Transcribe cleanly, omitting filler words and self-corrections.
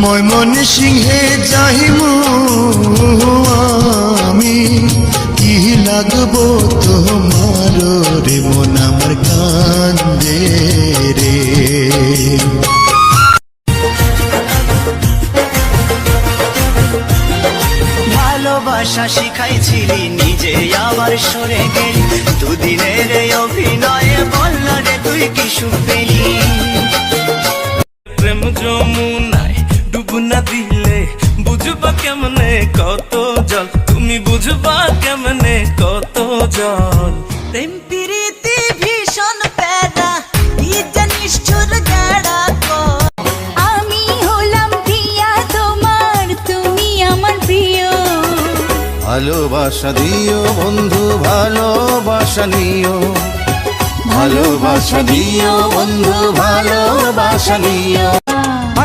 ময়মনসিংহে যাইমু আমি, কি লাগবো তোমার রে মন আমার কান্দে রে। ভালোবাসা শিখাইছিলি নিজে আবার সরে গেলি, দুদিনের অভিনয়ে বলল রে তুই কি সুখ পেলি। প্রেম যমুনায় ডুব না দিলে বুঝবা কেমনে কত জল, তুমি বুঝবা কেমনে কত জল। প্রেম প্রীতি ভীষণ প্যারা, কি জানিস চোর গাড়া কর। আমি হলাম প্রিয়া তোমার, তুমি আমার প্রিয়। ভালোবাসা দিও বন্ধু ভালোবাসা নিও, ভালোবাসা দিও বন্ধু ভালোবাসা নিও।